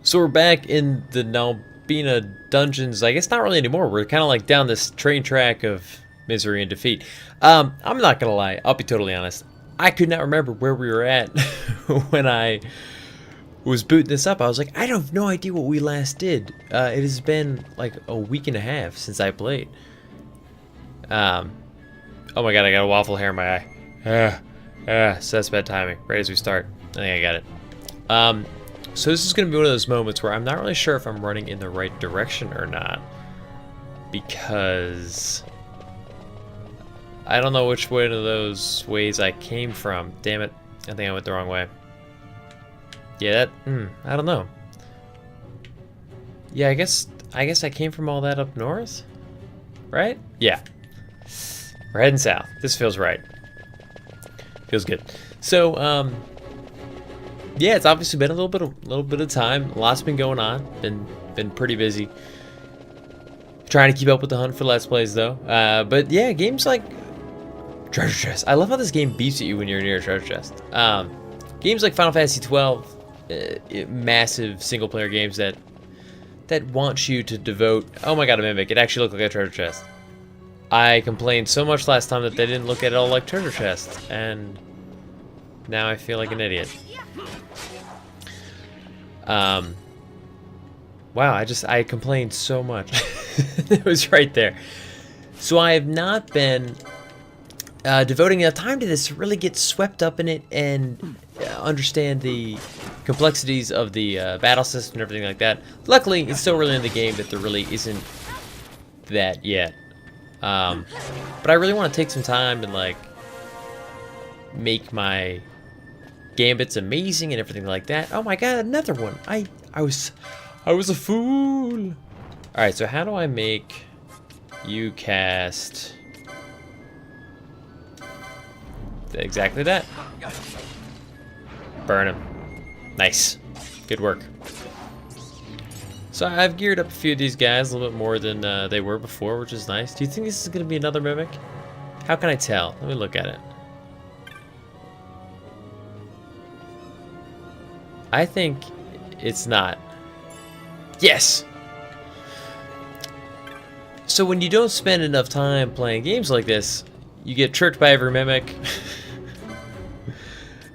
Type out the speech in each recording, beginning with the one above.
So we're back in the Nalbina Dungeons. I guess not really anymore. We're kind of like down this train track of misery and defeat. I'm not gonna lie. I'll be totally honest. I could not remember where we were at when I was booting this up. I was like, I have no idea what we last did. It has been like a week and a half since I played. Oh my god, I got a waffle hair in my eye. So that's bad timing. Right as we start. I think I got it. So this is going to be one of those moments where I'm not really sure if I'm running in the right direction or not. Because I don't know which one of those ways I came from. Damn it. I think I went the wrong way. Yeah, I don't know. Yeah, I guess I came from all that up north? Right? Yeah. We're heading south. This feels right. Feels good. So, yeah, it's obviously been a little bit of time. Lots been going on. Been pretty busy. Trying to keep up with the hunt for Let's Plays though. But yeah, games like treasure chest. I love how this game beeps at you when you're near a treasure chest. Games like Final Fantasy XII, massive single player games that want you to devote. Oh my god, a mimic! It actually looked like a treasure chest. I complained so much last time that they didn't look at it all like treasure chests, and now I feel like an idiot. Wow, I complained so much. It was right there. So I have not been devoting enough time to this to really get swept up in it and understand the complexities of the battle system and everything like that. Luckily, it's still early in the game that there really isn't that yet. But I really want to take some time and like make my gambits amazing and everything like that. Oh my god, another one. I was a fool. All right, so how do I make you cast exactly that? Burn him. Nice. Good work. So I've geared up a few of these guys a little bit more than they were before, which is nice. Do you think this is going to be another mimic? How can I tell? Let me look at it. I think it's not. Yes! So when you don't spend enough time playing games like this, you get tricked by every mimic.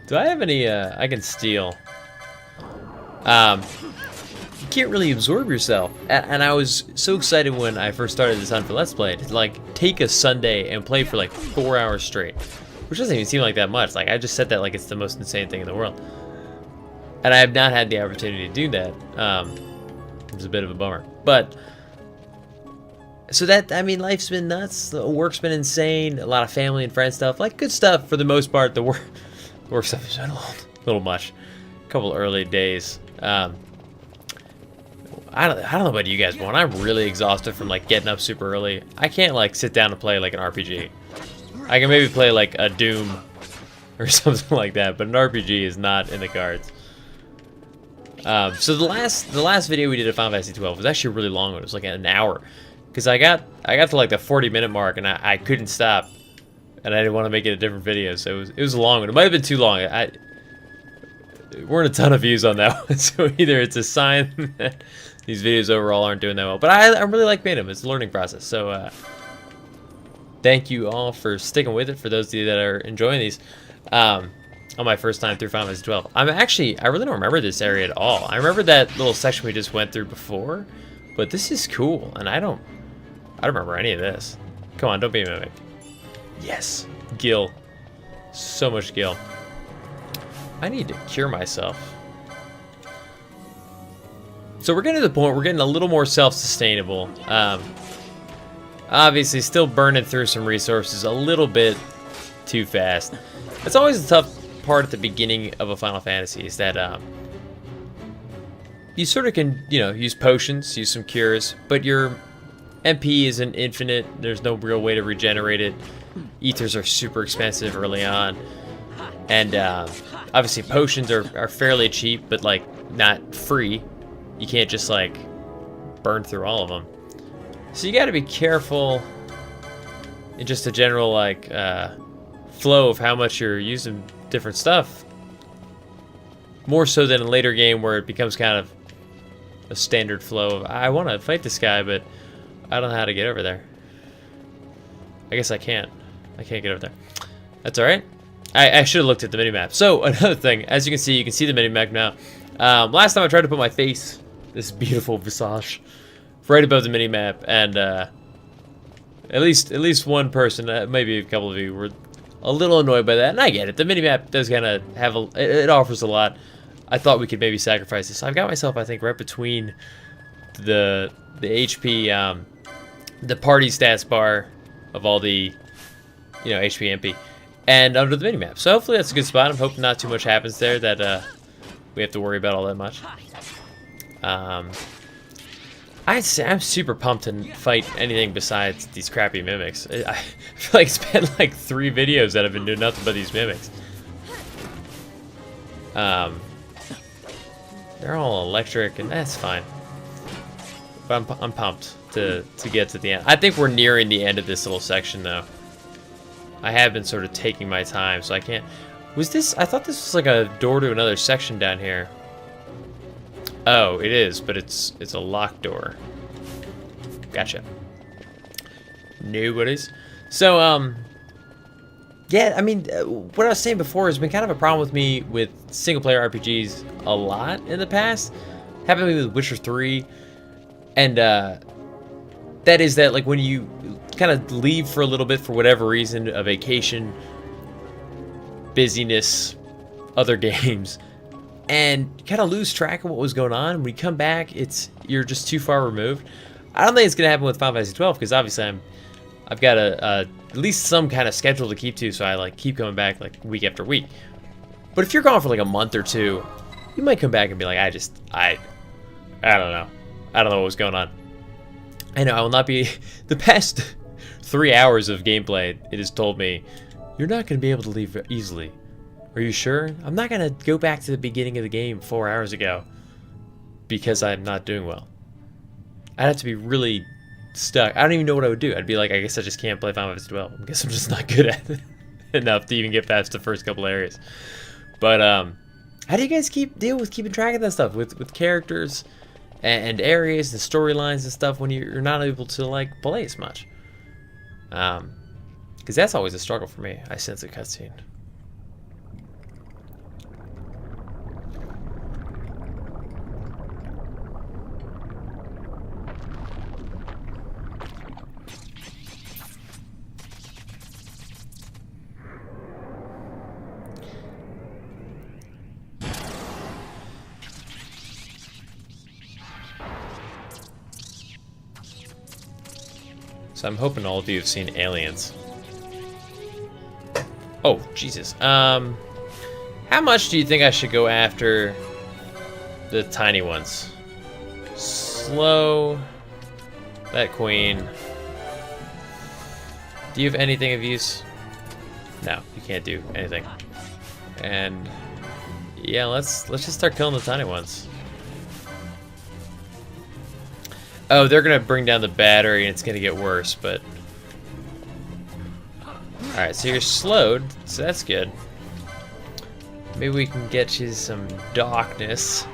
Do I have any, I can steal. You can't really absorb yourself. And I was so excited when I first started this hunt for Let's Play to like take a Sunday and play for like 4 hours straight. Which doesn't even seem like that much. Like I just said that like it's the most insane thing in the world. And I have not had the opportunity to do that. It was a bit of a bummer. But, so that, I mean, life's been nuts. The work's been insane. A lot of family and friend stuff. Like, good stuff for the most part. The work stuff has been a little much. A couple early days. I don't know about you guys, but when I'm really exhausted from, like, getting up super early, I can't, like, sit down and play, like, an RPG. I can maybe play, like, a Doom or something like that, but an RPG is not in the cards. So the last video we did of Final Fantasy XII was actually a really long one. It was like an hour, because I got to like the 40-minute mark and I couldn't stop, and I didn't want to make it a different video. So it was a long one. It might have been too long. There weren't a ton of views on that one, so either it's a sign that these videos overall aren't doing that well. But I really like making them. It's a learning process. So thank you all for sticking with it. For those of you that are enjoying these. On my first time through Final Fantasy XII. I really don't remember this area at all. I remember that little section we just went through before, but this is cool, and I don't remember any of this. Come on, don't be a mimic. Yes, Gil. So much Gil. I need to cure myself. So we're getting to the point, we're getting a little more self-sustainable. Obviously, still burning through some resources a little bit too fast. It's always a tough part at the beginning of a Final Fantasy is that you sort of can, you know, use potions, use some cures, but your MP isn't infinite. There's no real way to regenerate it. Ethers are super expensive early on, and obviously potions are fairly cheap, but like not free. You can't just like burn through all of them. So you got to be careful in just a general like flow of how much you're using different stuff. More so than a later game where it becomes kind of a standard flow of, I want to fight this guy, but I don't know how to get over there. I guess I can't. I can't get over there. That's alright. I should have looked at the minimap. So, another thing, as you can see the minimap now. Last time I tried to put my face, this beautiful visage, right above the minimap, and at least one person, maybe a couple of you, were a little annoyed by that, and I get it. The minimap does kind of have it offers a lot. I thought we could maybe sacrifice this. So I've got myself, I think, right between the HP, the party stats bar of all the, you know, HP MP, and under the minimap. So hopefully that's a good spot. I'm hoping not too much happens there that we have to worry about all that much. I'm super pumped to fight anything besides these crappy mimics. I feel like it's been like 3 videos that have been doing nothing but these mimics. They're all electric, and that's fine. But I'm pumped to get to the end. I think we're nearing the end of this little section, though. I have been sort of taking my time, so I can't... Was this... I thought this was like a door to another section down here. Oh, it is, but it's a locked door. Gotcha. Nobody's. So, yeah, I mean, what I was saying before has been kind of a problem with me with single-player RPGs a lot in the past. Happened to me with Witcher 3, and that is that, like, when you kind of leave for a little bit for whatever reason, a vacation, busyness, other games, and kind of lose track of what was going on. When you come back, you're just too far removed. I don't think it's gonna happen with Final Fantasy XII because obviously I've got at least some kind of schedule to keep to, so I like keep coming back like week after week. But if you're gone for like a month or two, you might come back and be like, I don't know, what was going on. I know I will not be the past 3 hours of gameplay. It has told me you're not gonna be able to leave easily. Are you sure? I'm not gonna go back to the beginning of the game 4 hours ago because I'm not doing well. I'd have to be really stuck. I don't even know what I would do. I'd be like, I guess I just can't play Final Fantasy XII. I guess I'm just not good at it enough to even get past the first couple areas. But how do you guys deal with keeping track of that stuff with characters and areas and storylines and stuff when you're not able to like play as much? Because that's always a struggle for me. I sense a cutscene. So I'm hoping all of you have seen Aliens. Oh, Jesus. How much do you think I should go after the tiny ones? Slow that queen. Do you have anything of use? No, you can't do anything. And yeah, let's just start killing the tiny ones. Oh, they're gonna bring down the battery and it's gonna get worse, but... Alright, so you're slowed, so that's good. Maybe we can get you some darkness.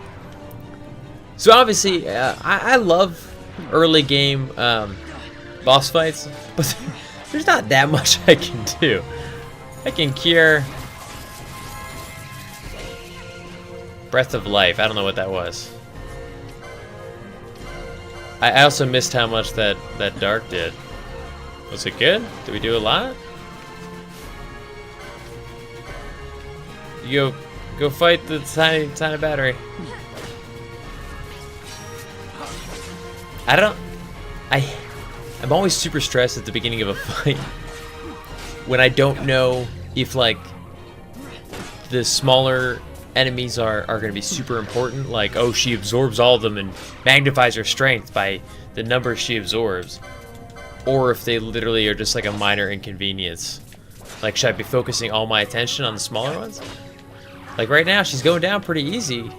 So obviously, I love early game boss fights, but there's not that much I can do. I can cure... Breath of Life, I don't know what that was. I also missed how much that dark did. Was it good? Did we do a lot? You go fight the tiny battery. I'm always super stressed at the beginning of a fight when I don't know if like the smaller enemies are going to be super important, like, oh, she absorbs all of them and magnifies her strength by the number she absorbs, or if they literally are just like a minor inconvenience. Like, should I be focusing all my attention on the smaller ones? Like right now she's going down pretty easy,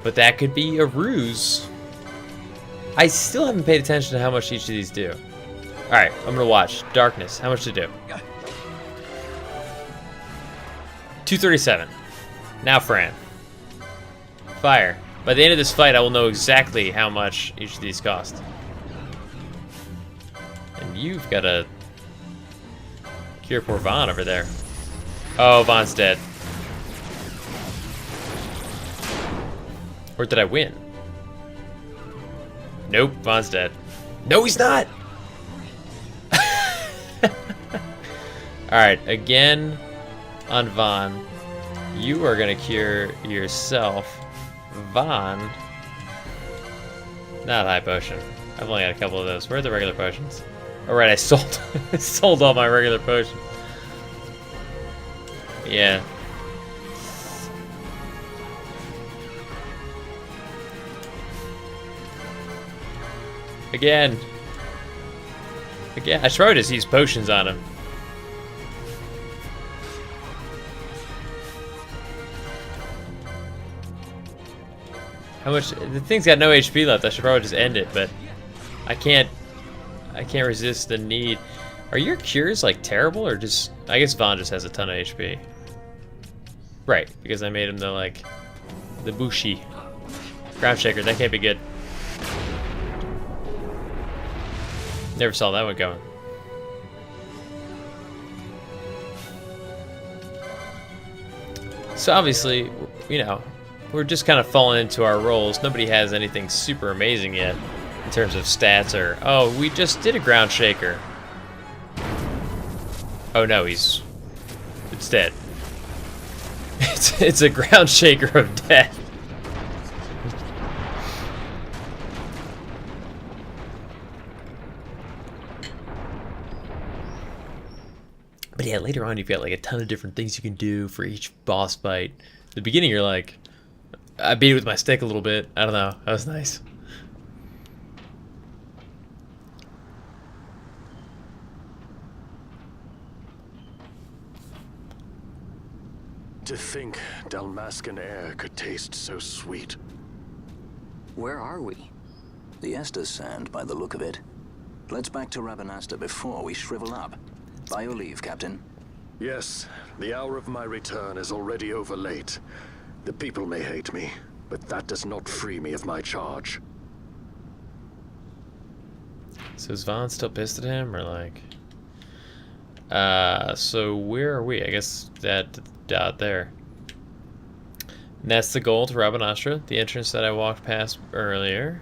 but that could be a ruse. I still haven't paid attention to how much each of these do. Alright, I'm gonna watch. Darkness, how much to do? 237. Now Fran. fire. By the end of this fight, I will know exactly how much each of these cost. And you've got a cure poor Vaughn over there. Oh, Vaughn's dead. Or did I win? Nope, Vaughn's dead. No, he's not! Alright, again on Vaughn. You are gonna cure yourself. Vaughn. Not high potion. I've only got a couple of those. Where are the regular potions? Alright, I sold I sold all my regular potions. Yeah. Again. I should probably just use potions on him. How much? The thing's got no HP left. I should probably just end it, but I can't resist the need. Are your cures like terrible or just? I guess Vaughn just has a ton of HP. Right, because I made him the Bushi ground shaker. That can't be good. Never saw that one going. So obviously, you know, we're just kind of falling into our roles. Nobody has anything super amazing yet in terms of stats or, oh, we just did a ground shaker. Oh no, it's dead. It's a ground shaker of death. But yeah, later on you've got like a ton of different things you can do for each boss fight. At the beginning you're like, I beat it with my stick a little bit. I don't know. That was nice. To think Dalmascan air could taste so sweet. Where are we? The Estes Sand, by the look of it. Let's back to Rabanasta before we shrivel up. By your leave, Captain. Yes, the hour of my return is already over late. The people may hate me, but that does not free me of my charge. So is Vaughn still pissed at him, or like... so where are we? I guess that out there. And that's the goal to Rabanastra, the entrance that I walked past earlier.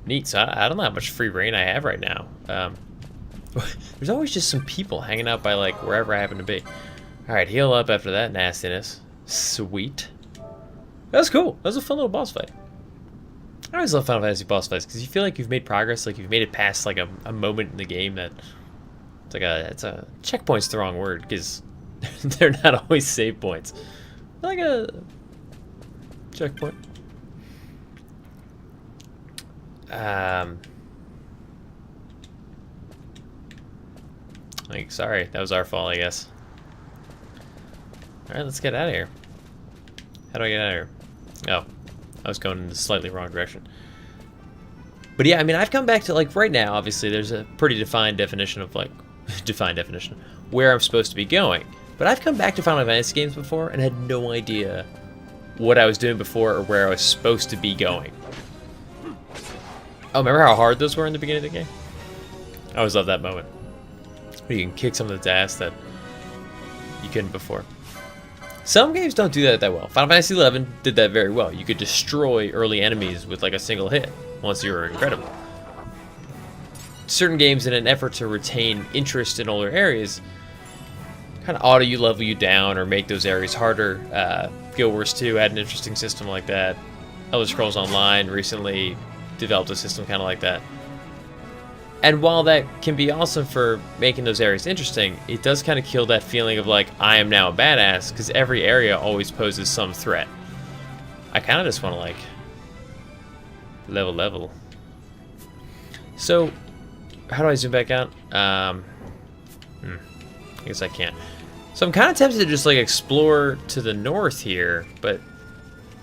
Neat. So I don't know how much free reign I have right now. There's always just some people hanging out by like wherever I happen to be. Alright, heal up after that nastiness. Sweet. That was cool. That was a fun little boss fight. I always love Final Fantasy boss fights because you feel like you've made progress, like you've made it past like a moment in the game that it's a checkpoint's the wrong word because they're not always save points. Like a checkpoint. Like, sorry, that was our fault, I guess. Alright, let's get out of here. How do I get out of here? Oh, I was going in the slightly wrong direction. But yeah, I mean, I've come back to, like, right now, obviously, there's a pretty defined definition of, like, where I'm supposed to be going. But I've come back to Final Fantasy games before and had no idea what I was doing before or where I was supposed to be going. Oh, remember how hard those were in the beginning of the game? I always love that moment. You can kick someone's ass that you couldn't before. Some games don't do that well. Final Fantasy XI did that very well. You could destroy early enemies with like a single hit once you were incredible. Certain games, in an effort to retain interest in older areas, kind of level you down or make those areas harder. Guild Wars 2 had an interesting system like that. Elder Scrolls Online recently developed a system kind of like that. And while that can be awesome for making those areas interesting, it does kind of kill that feeling of like, I am now a badass, because every area always poses some threat. I kind of just want to like, level. So, how do I zoom back out? I guess I can't. So I'm kind of tempted to just like explore to the north here, but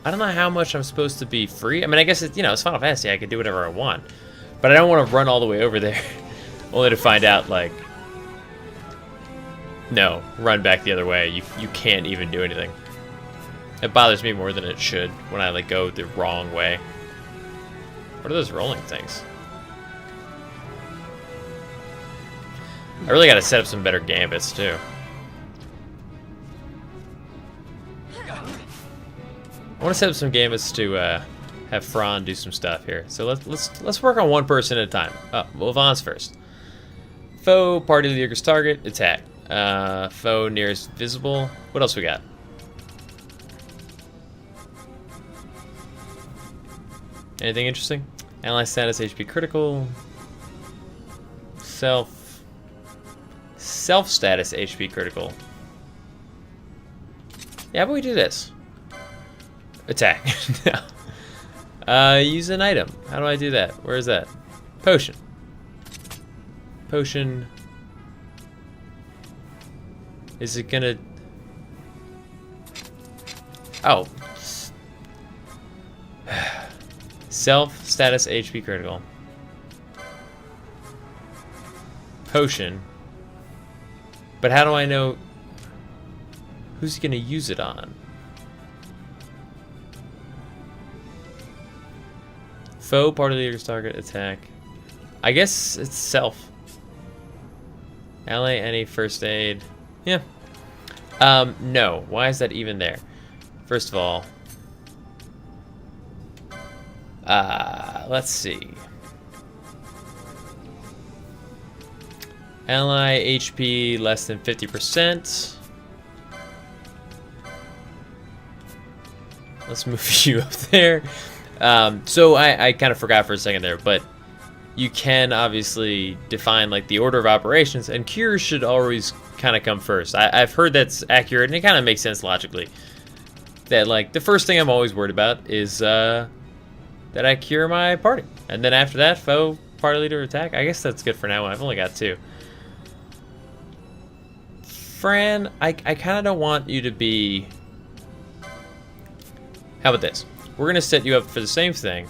I don't know how much I'm supposed to be free. I mean, I guess it's, you know, it's Final Fantasy, I can do whatever I want. But I don't want to run all the way over there, only to find out, like, no, run back the other way. You can't even do anything. It bothers me more than it should when I like go the wrong way. What are those rolling things? I really gotta set up some better gambits too. I want to set up some gambits to have Fran do some stuff here. So let's work on one person at a time. Oh, well, Vaughn's first. Foe, party leader's target, attack. Foe nearest visible. What else we got? Anything interesting? Ally status, HP critical. Self status, HP critical. Yeah, but we do this. Attack. Use an item. How do I do that? Where is that? Potion. Potion. Is it gonna... Oh. Self, status, HP critical. Potion. But how do I know who's gonna use it on? Foe, party leader's target, attack. I guess it's self. Ally, any first aid. Yeah. No. Why is that even there? First of all, let's see. Ally HP less than 50%. Let's move you up there. So I kind of forgot for a second there, but you can obviously define like the order of operations, and cures should always kind of come first. I've heard that's accurate, and it kind of makes sense logically. That like the first thing I'm always worried about is that I cure my party, and then after that, foe, party leader, attack. I guess that's good for now. I've only got 2. Fran, I kind of don't want you to be... How about this? We're going to set you up for the same thing,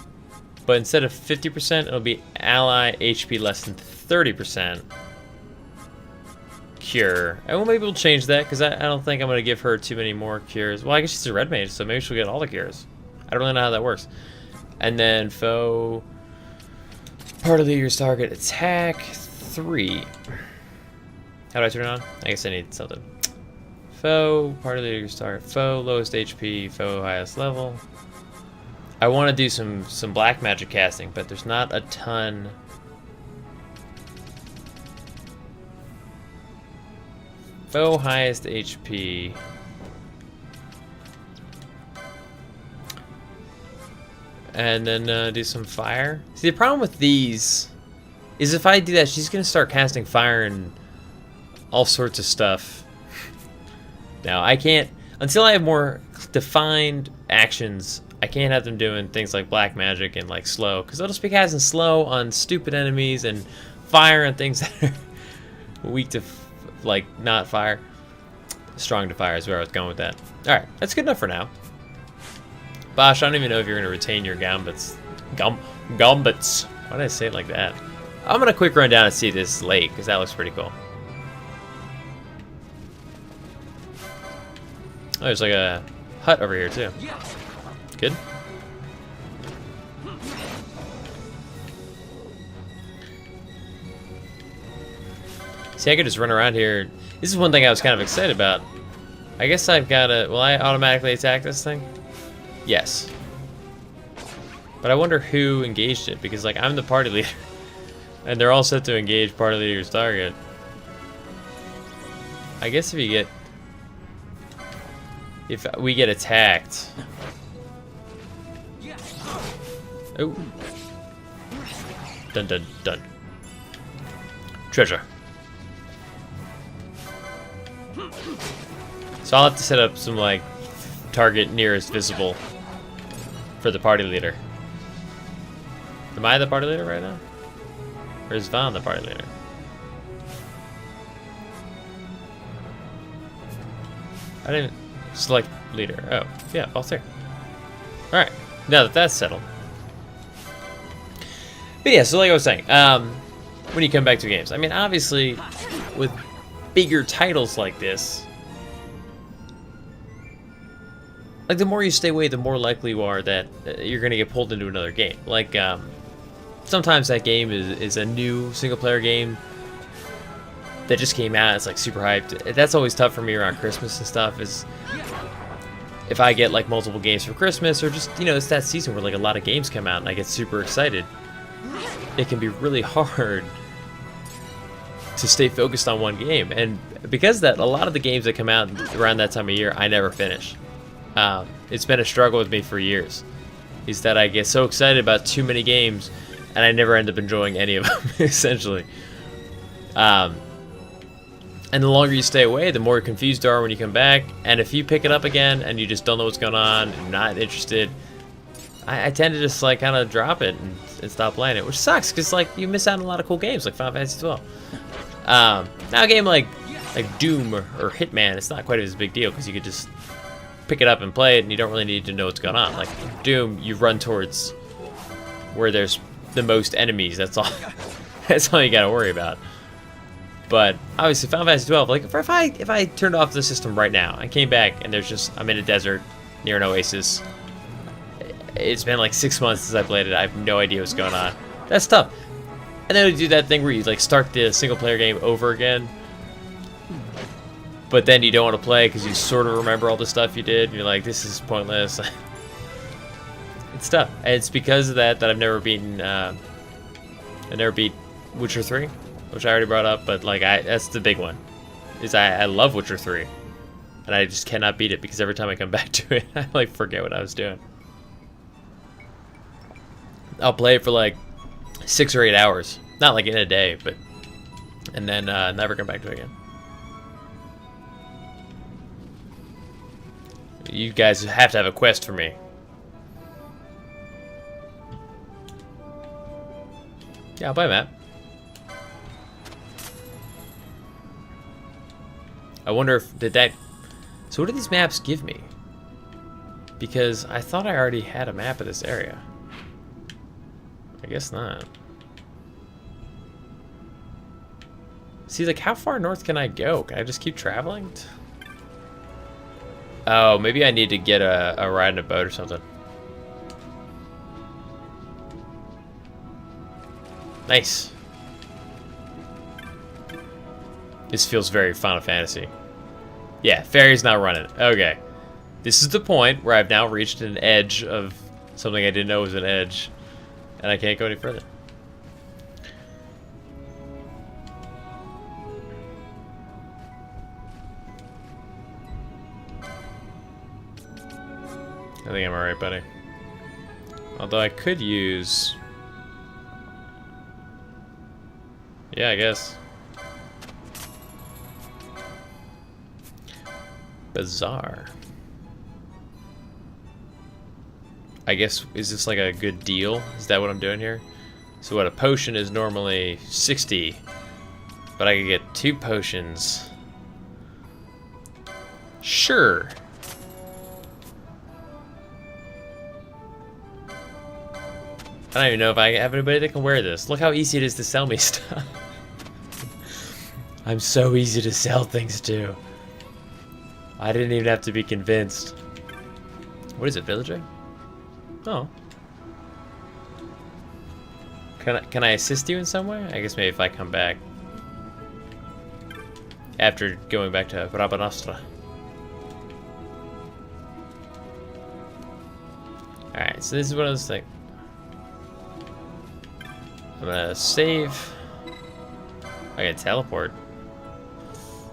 but instead of 50%, it'll be ally HP less than 30%. Cure. And maybe we'll change that, because I don't think I'm going to give her too many more cures. Well, I guess she's a red mage, so maybe she'll get all the cures. I don't really know how that works. And then foe, party leader's target, attack, 3. How do I turn it on? I guess I need something. Foe, party leader's target, foe, lowest HP, foe, highest level. I want to do some black magic casting, but there's not a ton. Foe, highest HP. And then do some fire. See, the problem with these is if I do that, she's going to start casting fire and all sorts of stuff. Now, I can't, until I have more defined actions, I can't have them doing things like black magic and like slow, because they'll just be casting slow on stupid enemies and fire and things that are weak to, like, not fire. Strong to fire is where I was going with that. Alright, that's good enough for now. Bosh, I don't even know if you're going to retain your gambits. Gambits. Why did I say it like that? I'm going to quick run down and see this lake, because that looks pretty cool. Oh, there's like a hut over here, too. Good. See, I could just run around here. This is one thing I was kind of excited about. I guess I've got to... Will I automatically attack this thing? Yes. But I wonder who engaged it, because, like, I'm the party leader. And they're all set to engage party leader's target. I guess if you get... If we get attacked... Oh. Dun dun dun. Treasure. So I'll have to set up some, like, target nearest visible for the party leader. Am I the party leader right now? Or is Vaughn the party leader? I didn't select leader. Oh, yeah, both there. Alright, now that that's settled. But yeah, so like I was saying, when you come back to games, I mean, obviously, with bigger titles like this, like the more you stay away, the more likely you are that you're gonna get pulled into another game. Like sometimes that game is a new single player game that just came out. It's like super hyped. That's always tough for me around Christmas and stuff. Is if I get like multiple games for Christmas, or just, you know, it's that season where like a lot of games come out and I get super excited. It can be really hard to stay focused on one game, and because of that, a lot of the games that come out around that time of year I never finish. It's been a struggle with me for years, is that I get so excited about too many games and I never end up enjoying any of them essentially. And the longer you stay away, the more confused you are when you come back. And if you pick it up again and you just don't know what's going on and not interested, I tend to just like kind of drop it and stop playing it, which sucks because like you miss out on a lot of cool games like Final Fantasy XII. Now a game like Doom or Hitman, it's not quite as big deal because you could just pick it up and play it and you don't really need to know what's going on. Like Doom, you run towards where there's the most enemies. That's all. That's all you got to worry about. But obviously, Final Fantasy XII, like if I turned off the system right now and came back and I'm in a desert near an oasis. It's been like 6 months since I played it. I have no idea what's going on. That's tough. And then we do that thing where you like start the single player game over again, but then you don't want to play because you sort of remember all the stuff you did. And you're like, this is pointless. It's tough. And it's because of that I've never beaten. I never beat Witcher 3. Which I already brought up, but like that's the big one. Is I love Witcher 3, and I just cannot beat it because every time I come back to it, I like forget what I was doing. I'll play it for like 6 or 8 hours, not like in a day, but and then never come back to it again. You guys have to have a quest for me. Yeah, I'll play a map. I wonder if so what do these maps give me? Because I thought I already had a map of this area. I guess not. See, like, how far north can I go? Can I just keep traveling? Oh, maybe I need to get a ride in a boat or something. Nice. This feels very Final Fantasy. Yeah, ferry's not running. Okay. This is the point where I've now reached an edge of something I didn't know was an edge, and I can't go any further. I think I'm alright, buddy. Although I could use... Yeah, I guess. Bizarre. I guess, is this like a good deal? Is that what I'm doing here? So what, a potion is normally 60, but I could get 2 potions. Sure. I don't even know if I have anybody that can wear this. Look how easy it is to sell me stuff. I'm so easy to sell things to. I didn't even have to be convinced. What is it, villager? Oh. Can I assist you in some way? I guess maybe if I come back. After going back to Rabanastra. Alright, so this is one of those things. I'm gonna save. I can teleport.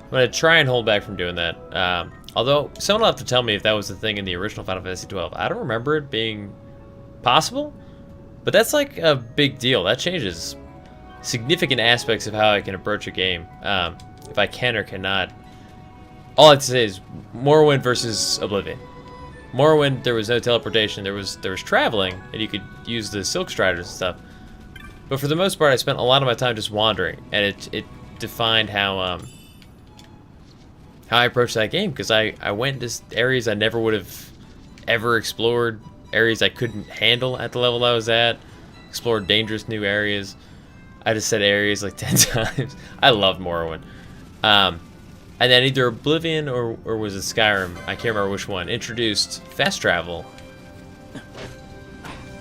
I'm gonna try and hold back from doing that. Although, someone will have to tell me if that was the thing in the original Final Fantasy XII. I don't remember it being possible, but that's like a big deal. That changes significant aspects of how I can approach a game. If I can or cannot. All I'd say is Morrowind versus Oblivion. Morrowind, there was no teleportation. There was traveling, and you could use the Silk Striders and stuff. But for the most part, I spent a lot of my time just wandering, and it defined how I approached that game, because I went into areas I never would have ever explored, areas I couldn't handle at the level I was at, explored dangerous new areas. I just said areas like 10 times. I loved Morrowind. And then either Oblivion or was it Skyrim, I can't remember which one, introduced fast travel.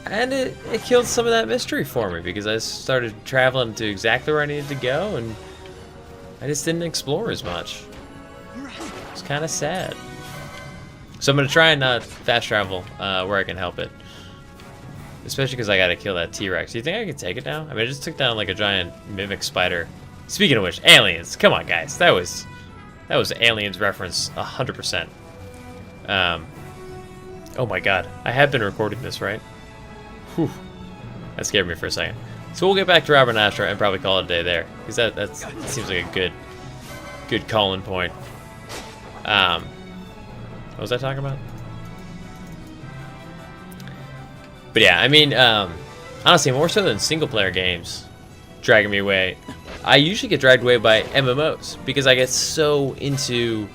And it killed some of that mystery for me because I started traveling to exactly where I needed to go and I just didn't explore as much. It's kind of sad. So I'm going to try and not fast travel where I can help it. Especially because I got to kill that T-Rex. Do you think I can take it down? I mean, I just took down like a giant mimic spider. Speaking of which, aliens. Come on, guys. That was aliens reference 100%. Oh my god. I have been recording this, right? Whew. That scared me for a second. So we'll get back to Rabanastra and probably call it a day there. Because that seems like a good call-in point. What was I talking about? But yeah, I mean, honestly, more so than single-player games dragging me away, I usually get dragged away by MMOs because I get so into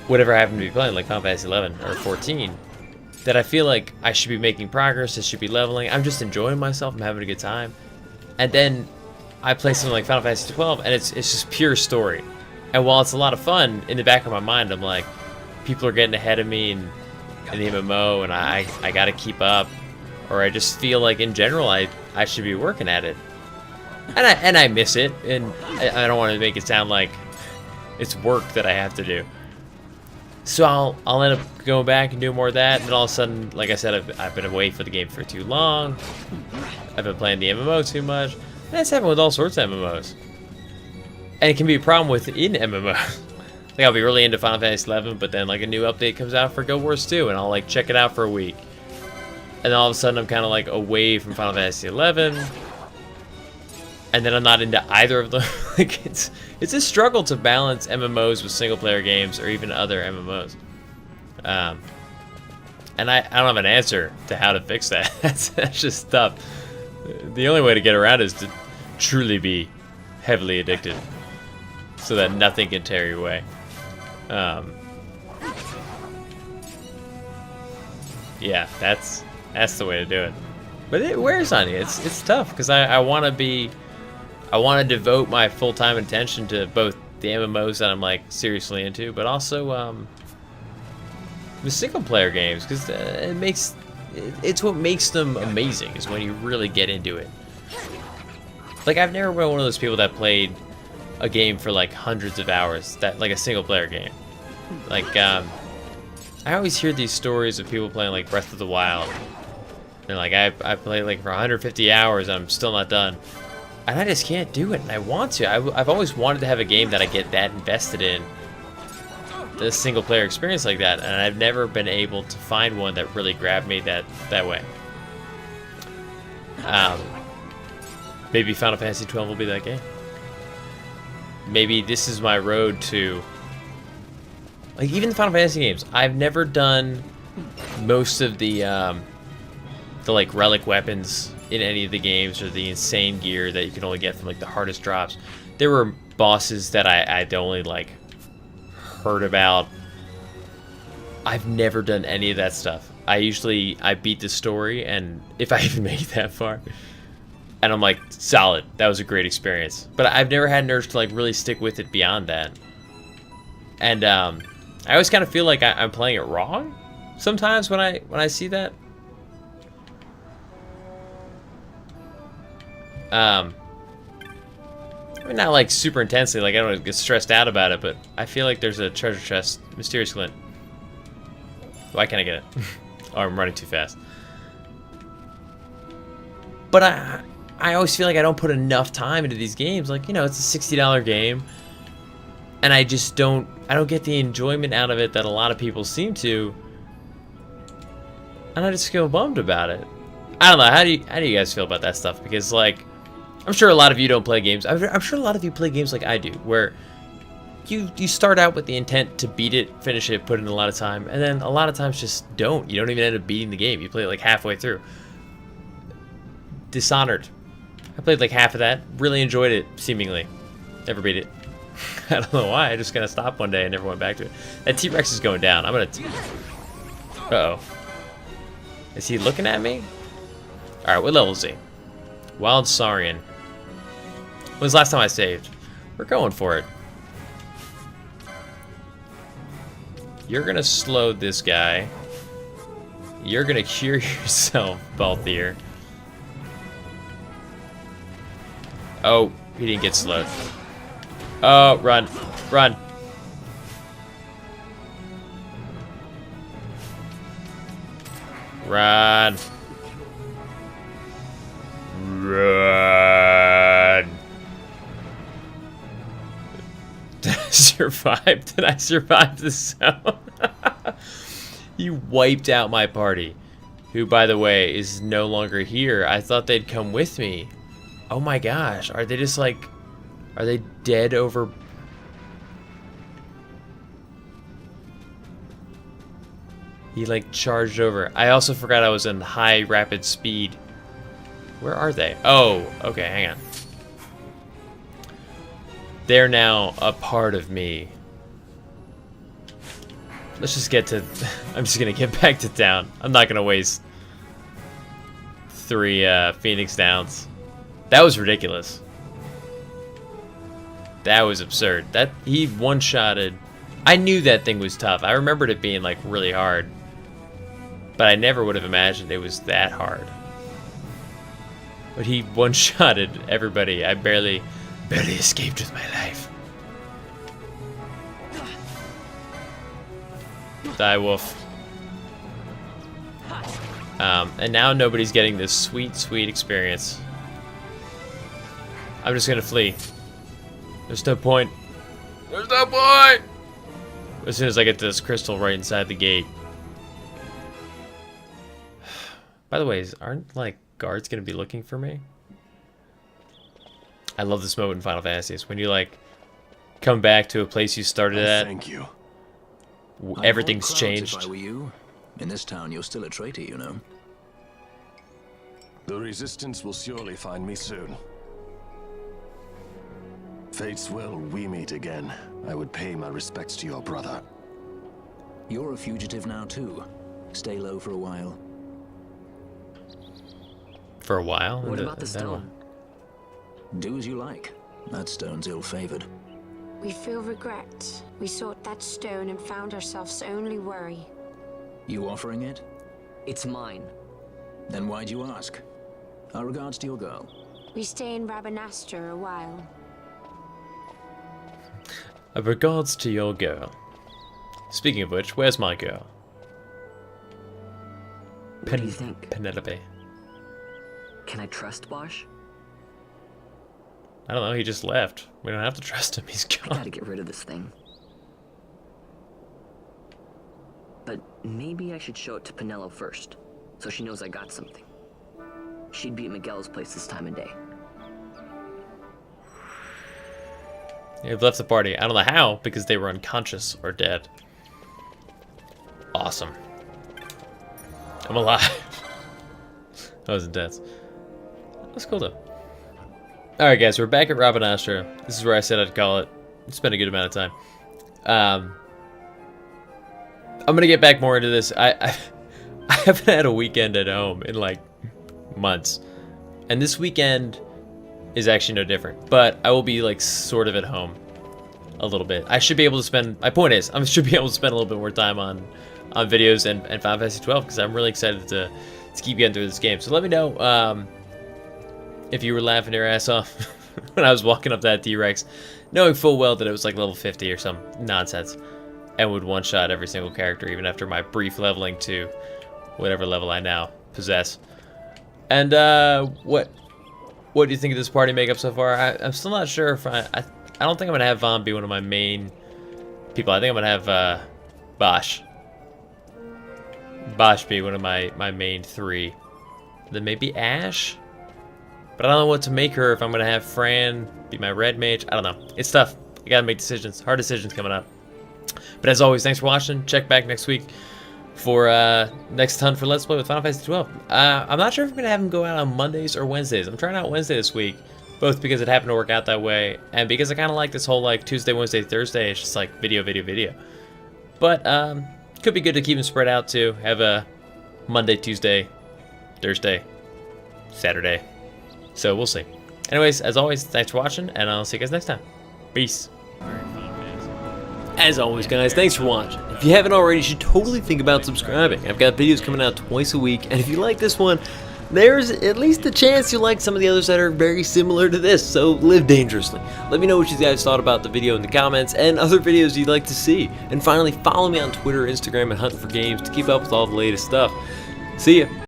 whatever I happen to be playing, like Final Fantasy XI or 14, that I feel like I should be making progress, I should be leveling, I'm just enjoying myself, I'm having a good time. And then I play something like Final Fantasy XII, and it's just pure story. And while it's a lot of fun, in the back of my mind, I'm like, people are getting ahead of me in the MMO, and I gotta keep up. Or I just feel like, in general, I should be working at it. And I miss it, and I don't want to make it sound like it's work that I have to do. So I'll end up going back and doing more of that, and then all of a sudden, like I said, I've been away for the game for too long. I've been playing the MMO too much. And that's happened with all sorts of MMOs. And it can be a problem within MMOs. Like, I'll be really into Final Fantasy XI, but then like a new update comes out for Guild Wars 2, and I'll like check it out for a week. And then all of a sudden I'm kind of like away from Final Fantasy XI. And then I'm not into either of them. Like, it's a struggle to balance MMOs with single player games or even other MMOs. And I don't have an answer to how to fix that. That's just tough. The only way to get around is to truly be heavily addicted so that nothing can tear you away. Yeah, that's the way to do it. But it wears on you. It's tough because I want to devote my full-time attention to both the MMOs that I'm like seriously into, but also the single-player games, because it's what makes them amazing is when you really get into it. Like, I've never been one of those people that played a game for like hundreds of hours, that like a single-player game. Like, I always hear these stories of people playing like Breath of the Wild. And like, I played like for 150 hours and I'm still not done. And I just can't do it, and I want to. I've always wanted to have a game that I get that invested in, the single-player experience like that, and I've never been able to find one that really grabbed me that way. Maybe Final Fantasy XII will be that game. Maybe this is my road to... Like, even the Final Fantasy games, I've never done most of the like relic weapons in any of the games, or the insane gear that you can only get from like the hardest drops. There were bosses that I'd only like heard about. I've never done any of that stuff. I beat the story, and if I even make it that far, and I'm like, solid, that was a great experience. But I've never had an urge to like really stick with it beyond that. And I always kind of feel like I'm playing it wrong sometimes when I see that. I mean, not like super intensely, like I don't get stressed out about it, but I feel like there's a treasure chest, mysterious glint. Why can't I get it? Oh, I'm running too fast. But I always feel like I don't put enough time into these games. Like, you know, it's a $60 game, and I just don't get the enjoyment out of it that a lot of people seem to, and I just feel bummed about it. I don't know. How do you guys feel about that stuff? Because like, I'm sure a lot of you don't play games. I'm sure a lot of you play games like I do, where you start out with the intent to beat it, finish it, put in a lot of time, and then a lot of times just don't. You don't even end up beating the game. You play it like halfway through. Dishonored. I played like half of that. Really enjoyed it, seemingly. Never beat it. I don't know why. I just kind of stopped one day and never went back to it. That T-Rex is going down. I'm gonna... Uh-oh. Is he looking at me? Alright, what level is he? Wild Saurian. When's the last time I saved? We're going for it. You're gonna slow this guy. You're gonna cure yourself, Balthier. Oh, he didn't get slowed. Oh, run. Run. Run. Run. Did I survive? Did I survive the zone? You wiped out my party, who, by the way, is no longer here. I thought they'd come with me. Oh my gosh, are they just like, are they dead over? He like charged over. I also forgot I was in high rapid speed. Where are they? Oh, okay, hang on. They're now a part of me. Let's just get to... I'm just gonna get back to town. I'm not gonna waste 3 Phoenix Downs. That was ridiculous. That was absurd. That he one-shotted. I knew that thing was tough. I remembered it being like really hard, but I never would have imagined it was that hard. But he one-shotted everybody. I barely escaped with my life. Die, wolf. And now nobody's getting this sweet, sweet experience. I'm just gonna flee. There's no point. There's no point! As soon as I get this crystal right inside the gate. By the way, aren't, like, guards gonna be looking for me? I love this moment in Final Fantasy. It's when you, like, come back to a place you started at. Thank you. Everything's changed. If I were you, in this town, you're still a traitor, you know. The Resistance will surely find me soon. Fate's will, we meet again. I would pay my respects to your brother. You're a fugitive now, too. Stay low for a while. For a while? What about the stone? Do as you like. That stone's ill-favored. We feel regret. We sought that stone and found ourselves only worry. You offering it? It's mine. Then why'd you ask? Our regards to your girl. We stay in Rabanastre a while. Regards to your girl. Speaking of which, where's my girl? What do you think? Penelope. Can I trust Bosch? I don't know, he just left. We don't have to trust him, he's I gone. gotta get rid of this thing. But maybe I should show it to Penelo first, so she knows I got something. She'd be at Miguel's place this time of day. They've left the party. I don't know how, because they were unconscious or dead. Awesome. I'm alive. That was intense. That's cool though. Alright guys, we're back at Rabanastre. This is where I said I'd call it. Spent a good amount of time. I'm gonna get back more into this. I haven't had a weekend at home in like months. And this weekend is actually no different. But I will be like sort of at home a little bit. I should be able to spend, my point is, I should be able to spend a little bit more time on videos and Final Fantasy XII because I'm really excited to keep getting through this game. So let me know if you were laughing your ass off when I was walking up that T-Rex, knowing full well that it was like level 50 or some nonsense, and would one-shot every single character even after my brief leveling to whatever level I now possess. And what do you think of this party makeup so far? I'm still not sure if I don't think I'm gonna have Vaughn be one of my main people. I think I'm gonna have Bosch be one of my main 3. Then maybe Ash. But I don't know what to make her, if I'm going to have Fran be my red mage. I don't know. It's tough. I got to make decisions. Hard decisions coming up. But as always, thanks for watching. Check back next week for next hunt for Let's Play with Final Fantasy XII. I'm not sure if I'm going to have them go out on Mondays or Wednesdays. I'm trying out Wednesday this week, both because it happened to work out that way, and because I kind of like this whole like Tuesday, Wednesday, Thursday. It's just like video. But could be good to keep them spread out too. Have a Monday, Tuesday, Thursday, Saturday. So we'll see. Anyways, as always, thanks for watching, and I'll see you guys next time. Peace. As always, guys, thanks for watching. If you haven't already, you should totally think about subscribing. I've got videos coming out twice a week, and if you like this one, there's at least a chance you'll like some of the others that are very similar to this, so live dangerously. Let me know what you guys thought about the video in the comments and other videos you'd like to see. And finally, follow me on Twitter, Instagram, and Huntin for Games to keep up with all the latest stuff. See ya!